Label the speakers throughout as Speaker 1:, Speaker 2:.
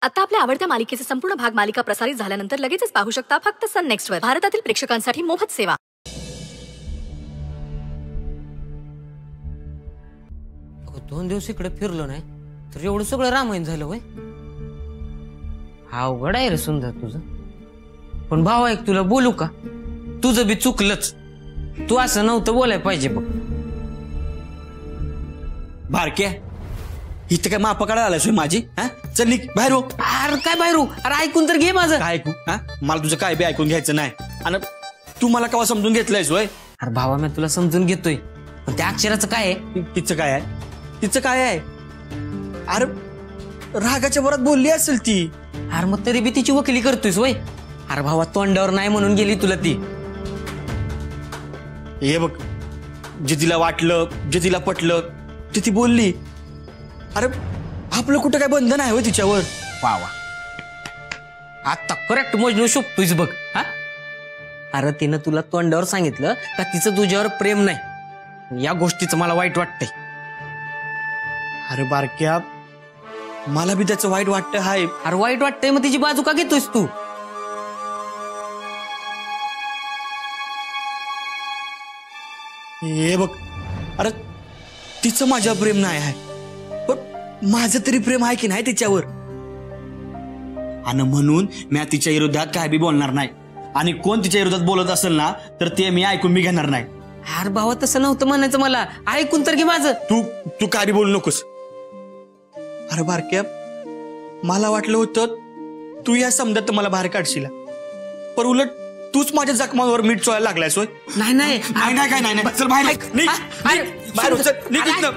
Speaker 1: आता आपल्या आवडत्या मालिकेचे संपूर्ण भाग मालिका प्रसारित झाल्यानंतर लगेचच पाहू शकता फक्त सन नेक्स्ट वर. भारतातील प्रेक्षकांसाठी मोफत सेवा.
Speaker 2: दोन दिवस इकडे फिरलो नाही तर एवढं सगळं रामायण झालं होय. हा अवघड आहे रे सुंदर तुझं. पण भाऊ ऐक तुला बोलू का, तुझं बी चुकलंच. तू असं नव्हतं बोलायला पाहिजे बघ.
Speaker 3: बारक्या इथं काय मापा काढायला आलाय माझी? हा चल निघ बाहेर हो.
Speaker 2: अरे काय बाहेर हो? अरे ऐकून तर घे माझं.
Speaker 3: काय ऐकू? हा मला तुझं काय बी ऐकून घ्यायचं नाही. आणि तू मला केव्हा समजून घेतलंयस होय?
Speaker 2: अरे भावा मी तुला समजून घेतोय पण त्या अक्षराचं काय आहे?
Speaker 3: तिचं काय आहे? तिचं काय आहे? अरे रागाच्या भरात बोलली असेल ती.
Speaker 2: अरे मग तरी बी तिची वकिली करतोयस वय. अरे भावा तोंडावर नाही म्हणून गेली तुला ती.
Speaker 3: हे बघ जे तिला वाटलं जे तिला पटलं ते ती बोलली. अरे आपलं कुठं काय बंधन आहे हो तिच्यावर?
Speaker 2: वावा आता करेक्ट मोजणं शोधतोयस बघ. हा अरे तिनं तुला तोंडावर सांगितलं का तिचं तुझ्यावर प्रेम नाही. या गोष्टीचं मला वाईट वाटतंय.
Speaker 3: अरे बारक्या मला बी त्याचं वाईट वाटतं हाय.
Speaker 2: अरे वाईट वाटतंय मग तिची बाजू का घेतोयस तू?
Speaker 3: हे बघ अरे तिचं माझ्या प्रेम नाही आहे पण माझं तरी प्रेम आहे की नाही तिच्यावर. आणि म्हणून मी तिच्या विरोधात काय बी बोलणार नाही. आणि कोण तिच्या विरोधात बोलत असेल ना तर ते मी ऐकून बी घेणार नाही.
Speaker 2: अरे भावा तसं नव्हतं म्हणायचं मला. ऐकून तर घे माझं.
Speaker 3: तू काय बी बोलू नकोस. अरे बारक्या मला वाटलं होतं तू या समजात मला बाहेर काढशील पण उलट तूच माझ्या जखमावर मीठ चोळायला लागलायस होय.
Speaker 2: नाही नाही
Speaker 3: काय नाही चल बाहेर बाहेर निघ इथनं.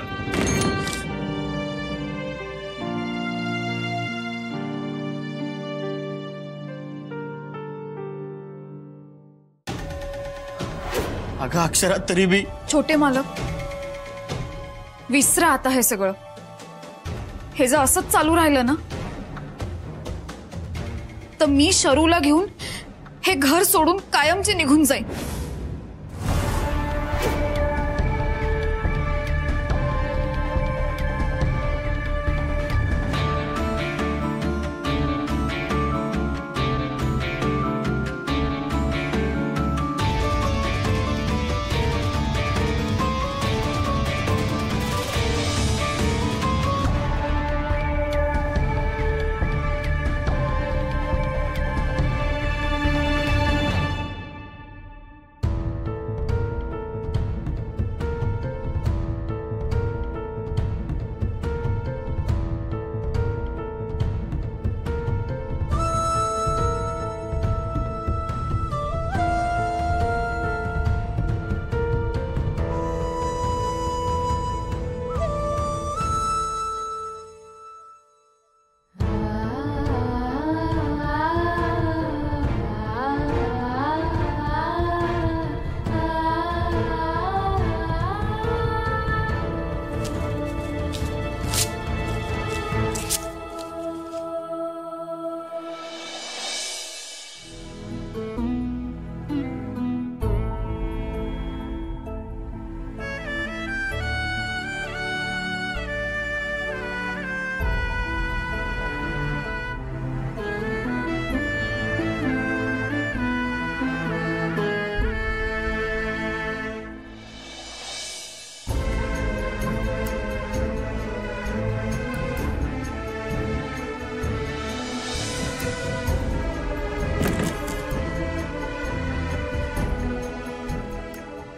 Speaker 3: अगं अक्षरात तरी बी.
Speaker 4: छोटे मालक विसरा आता हे सगळं. हे जर असंच चालू राहिलं ना तर मी शरूला घेऊन हे घर सोडून कायमची निघून जाईन.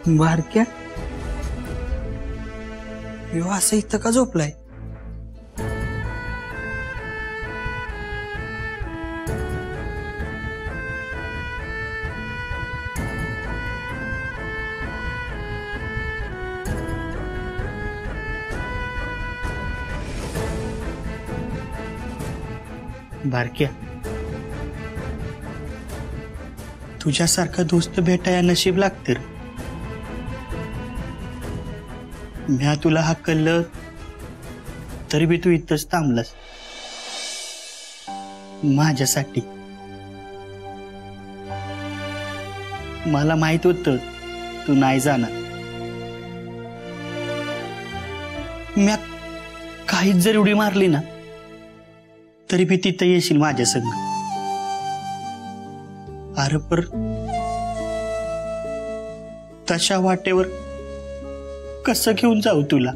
Speaker 3: बारक्या ह्यो असं इथं का झोपलाय? बारक्या तुझ्यासारखा दोस्त भेटाया नशीब लागते. म्या तुला हाकललं तरी बी तू इथंच थांबलास माझ्यासाठी. मला माहित होतं तू नाही जाणार. म्या काहीच जर उडी मारली ना तरी बी तिथं येशील माझ्या संग. अरे पर तशा वाटेवर कसं घेऊन जाऊ तुला?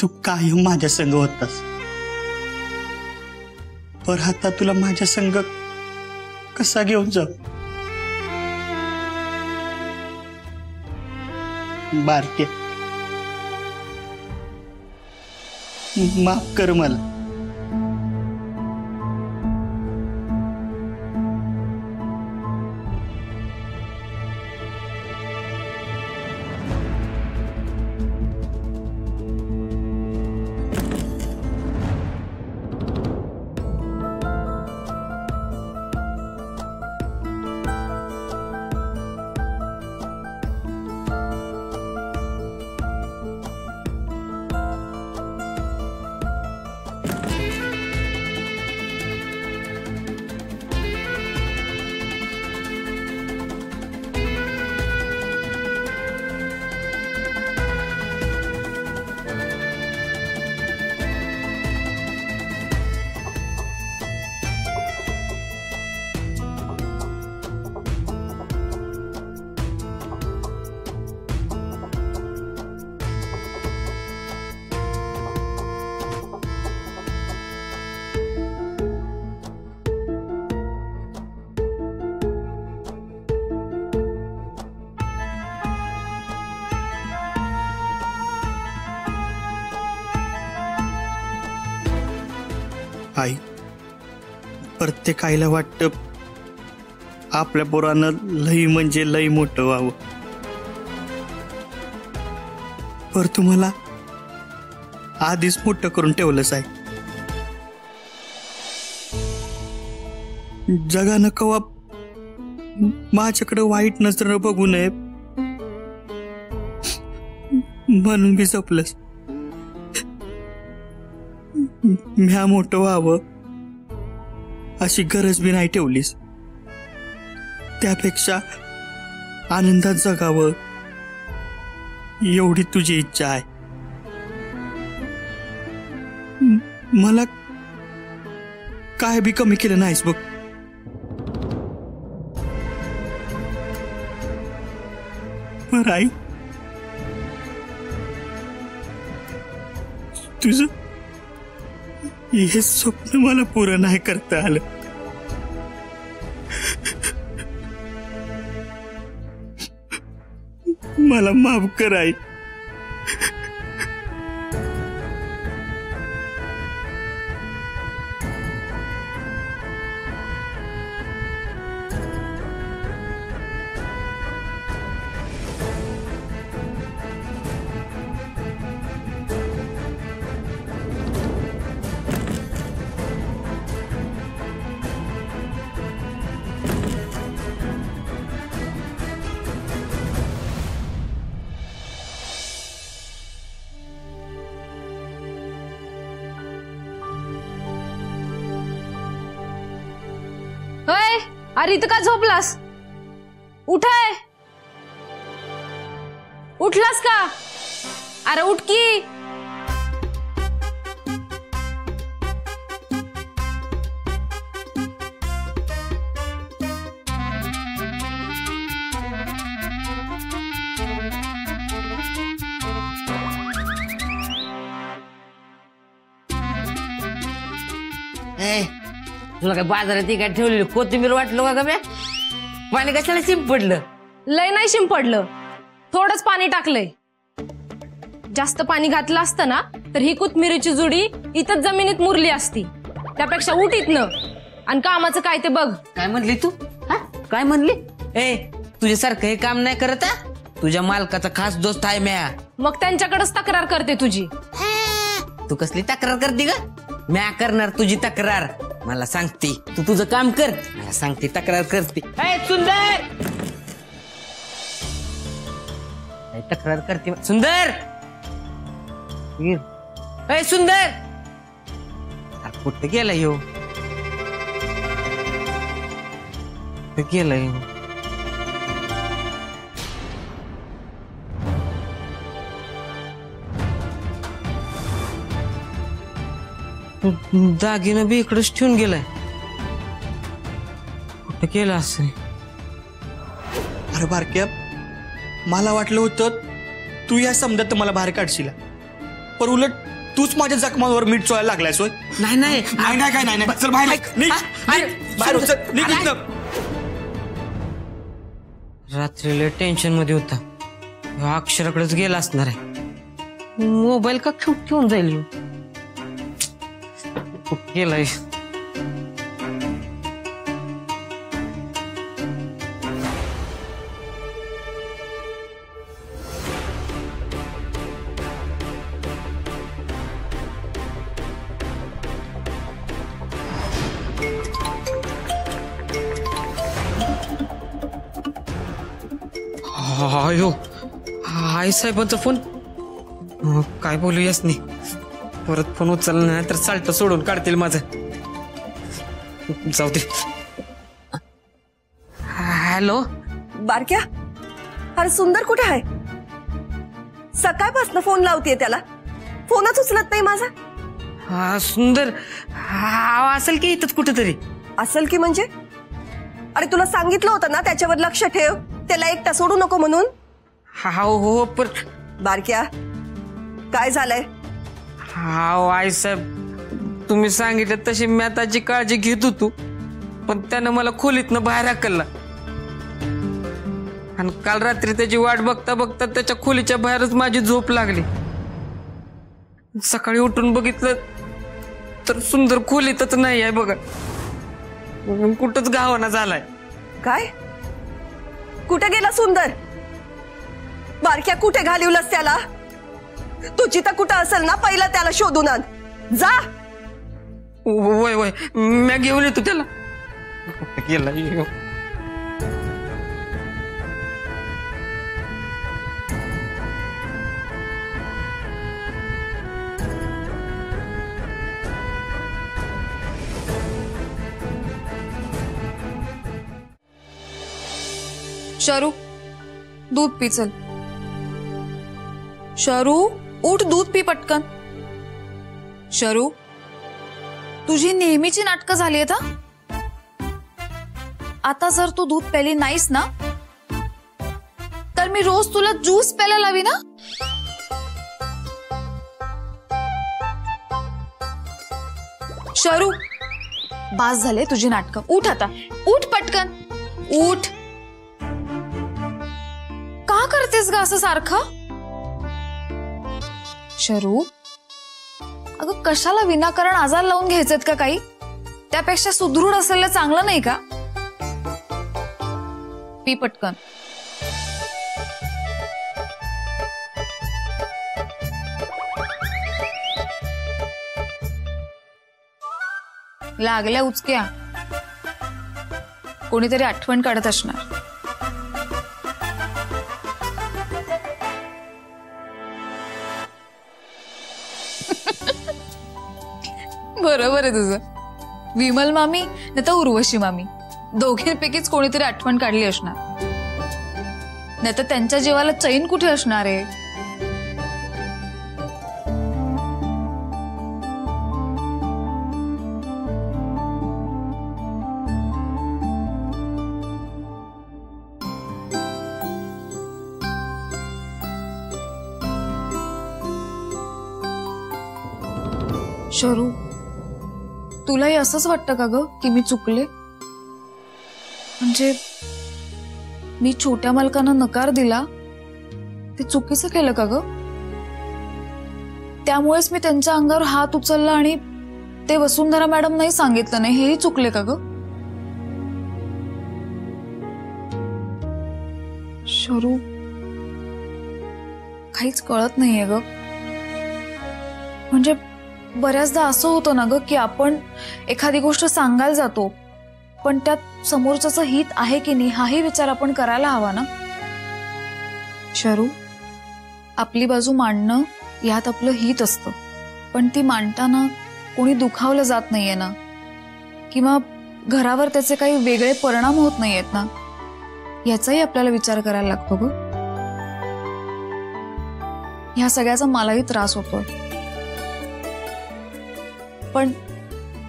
Speaker 3: तू कायम माझ्या संग होतास, पर आता तुला माझ्या संग कसा घेऊन जाऊ? बारके, माफ कर मला. आई, प्रत्येक आईला वाटतं आपल्या पोरानं लई म्हणजे लई मोठं व्हावं, पर तुम्हाला आधीच मोठं करून ठेवलंच आहे. जगानं कवा माझ्याकडे वाईट नजरेनं बघू नये म्हणून मी जपलंच. म्या मोठं व्हावं अशी गरज बी नाही ठेवलीस. त्यापेक्षा आनंदात जगावं एवढी तुझी इच्छा आहे. मला काय बी कमी केलं नाहीस बघ. बरं आई, तुझं हे स्वप्न मला पूर्ण नाही करता आलं. मला माफ कर आई.
Speaker 5: अरे इथं का झोपलास? उठाय, उठलास का? अरे उठ की.
Speaker 2: तुला काय बाजारात काय ठेवलेली कोथिंबीर वाटलो का गम्या? पाणी कशाला शिंपडलं?
Speaker 5: लय नाही शिंपडलं, थोडंच पाणी टाकलंय. जास्त पाणी घातलं असतं ना तर ही कोथिंबीरची जुडी इथंच जमिनीत मुरली असती. त्यापेक्षा उठ इथनं आणि कामाचं काय ते बघ.
Speaker 2: काय म्हणली तू? काय म्हणली? तुझ्यासारखं हे काम नाही करत. तुझ्या मालकाचा खास दोस्त आहे म्या.
Speaker 5: मग त्यांच्याकडेच तक्रार करते तुझी.
Speaker 2: तू कसली तक्रार करते ग? म्या करणार तुझी तक्रार. मला सांगते तू तुझं काम कर, मला सांगते तक्रार करते. सुंदर तक्रार करते. सुंदर, सुंदर, कुठं गेला ह्यो? गेलाय दागिनं बी इकडेच ठेवून गेलाय. कुठं केलं असं?
Speaker 3: अरे बारक्या, मला वाटलं होतं तू या समजात मला बाहेर काढशील, पण उलट तूच माझ्या जखमावर मीठ चोळायला लागलायस होय.
Speaker 2: नाही नाही
Speaker 3: नाही नाही काय नाही, चल बाहेर निघ, बाहेर हो, चल, निघ इथनं.
Speaker 2: रात्रीला टेन्शन मध्ये होता. ह्यो अक्षराकडेच गेला असणार आहे. मोबाईल का ठेवून जाईल ह्यो? गेलाय. अयो, आई साहेबांचा फोन. काय बोलूयास नाही, परत फोन उचलला नाही तर चालत सोडून काढतील माझं. जाऊ दे. हॅलो
Speaker 6: बारक्या, अरे सुंदर कुठे आहे? सकाळपासून फोन लावतीये त्याला, फोनच उचलत नाही माझा.
Speaker 2: हा सुंदर, हा असेल की इथंच कुठेतरी.
Speaker 6: असेल की म्हणजे? अरे तुला सांगितलं होतं ना त्याच्यावर लक्ष ठेव, त्याला एकटा सोडू नको म्हणून.
Speaker 2: हा हो पण
Speaker 6: बारक्या, काय झालंय?
Speaker 2: हा आई साहेब, तुम्ही सांगितलं तशी मी आताची काळजी घेत होतो, पण त्यानं मला खोलीतनं बाहेर हाकलला. आणि काल रात्री त्याची वाट बघता बघता त्याच्या खोलीच्या बाहेरच माझी झोप लागली. सकाळी उठून बघितलं तर सुंदर खोलीतच नाही आहे बघा. कुठंच गावाना झालाय.
Speaker 6: काय? कुठे गेला सुंदर? बारक्या, कुठे घालवलंस त्याला? तुझी तर कुठं असेल ना, पहिला त्याला शोधून आण जा.
Speaker 2: वय वय, मी घेऊन येतो त्याला. गेला
Speaker 4: शरू, दूध पी. चल शरू, उठ, दूध पी पटकन. शरू, तुझी नेहमीची नाटकं झाली आहेत. आता जर तू दूध प्याली नाहीस ना, तर मी रोज तुला ज्यूस प्यायला लावी ना. शरू, बास झाले तुझी नाटकं. उठ आता, उठ पटकन, उठ. का करतेस ग असं सारखं? शरू, अगं कशाला विनाकारण आजार लावून घ्यायचेत का काही? त्यापेक्षा सुदृढ असलेलं चांगलं नाही का? पी पटकन. लागल्या उचक्या. कोणीतरी आठवण काढत असणार. बरोबर आहे तुझं. विमल मामी नाही तर उर्वशी मामी, दोघींपैकीच कोणीतरी आठवण काढली असणार. नाही तर त्यांच्या जीवाला चैन कुठे असणार आहे? शरू, तुलाही असंच वाटतं का ग की मी चुकले? म्हणजे मी छोट्या मालकांना नकार दिला, ते चुकीचं केलं का ग? त्यामुळेच मी त्यांच्या अंगावर हात उचलला आणि ते वसुंधरा मॅडम नाही सांगितलं नाही, हेही चुकले का ग? शरू, काहीच कळत नाहीये ग. म्हणजे बऱ्याचदा असं होतं ना ग की आपण एखादी गोष्ट सांगायला जातो, पण त्यात समोरच्याचं हित आहे की नाही हाही विचार आपण करायला हवा ना. शरू, आपली बाजू मांडणं यात आपलं हित असतं, पण ती मांडताना कोणी दुखावलं जात नाहीये ना, किंवा घरावर त्याचे काही वेगळे परिणाम होत नाहीयेत ना, याचाही आपल्याला विचार करायला लागतो ग. ह्या सगळ्याचा मलाही त्रास होतोय. पण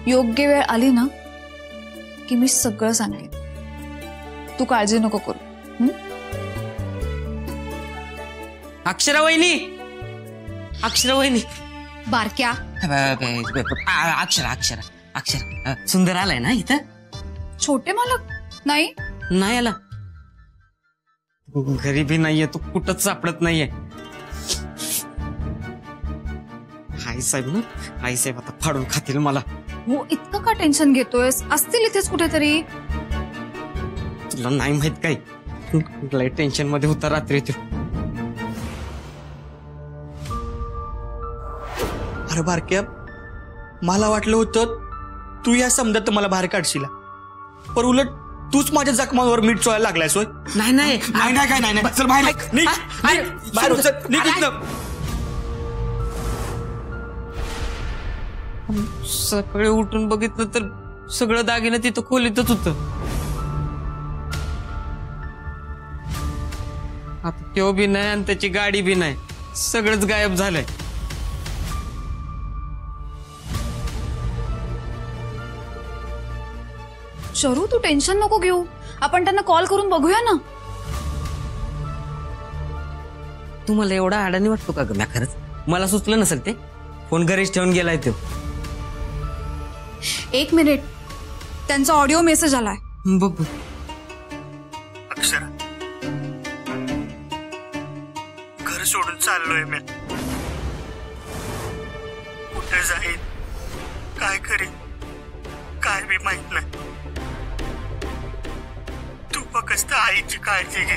Speaker 4: योग्य वेळ आली ना की मी सगळं सांगेन. तू काळजी नको करू.
Speaker 2: अक्षरा वहिनी, अक्षरा वहिनी,
Speaker 5: बारक्या
Speaker 2: अक्षरा अक्षरा अक्षरा सुंदर आलाय ना इथं?
Speaker 4: छोटे मालक नाही.
Speaker 2: नाही आला, गरीबी नाहीये, तू कुठंच सापडत नाहीये. आई साहेब ना, आई साहेब आता फाडून खातील मला.
Speaker 4: हो, इतकं का टेन्शन घेतोयस? असतील इथेच कुठेतरी.
Speaker 2: तुला नाही माहित काय, लय टेन्शन मध्ये होता रात्री तू.
Speaker 3: अरे बारक्या, मला वाटलं होतं तू या समजात मला बाहेर काढशील, पण उलट तूच माझ्या जखमांवर मीठ चोळायला लागलायस. होय?
Speaker 2: नाही नाही
Speaker 3: नाही नाही काय नाही चल बाहेर निघ. बाहेर हो, चल, निघ इथनं.
Speaker 2: सकाळी उठून बघितलं तर सगळं दागिनं तिथं खोलीतच होतं. आता तो बी नाही आणि त्याची गाडी बी नाही, सगळंच गायब झालंय.
Speaker 4: शरू, तू टेन्शन नको घेऊ. आपण त्यांना कॉल करून बघूया ना.
Speaker 2: तुम्हाला एवढा अडाणी वाटतो का ग? खरंच मला सुचलं नसेल ते. फोन घरीच ठेवून गेलाय तो.
Speaker 4: 1 मिनिट, त्यांचा ऑडिओ मेसेज आलाय.
Speaker 2: बघ
Speaker 3: अक्षरा, घर सोडून चाललोय मी. कुठे जाईल, काय करीन, काय बी माहित नाही. तू फक्त आईची काळजी घे.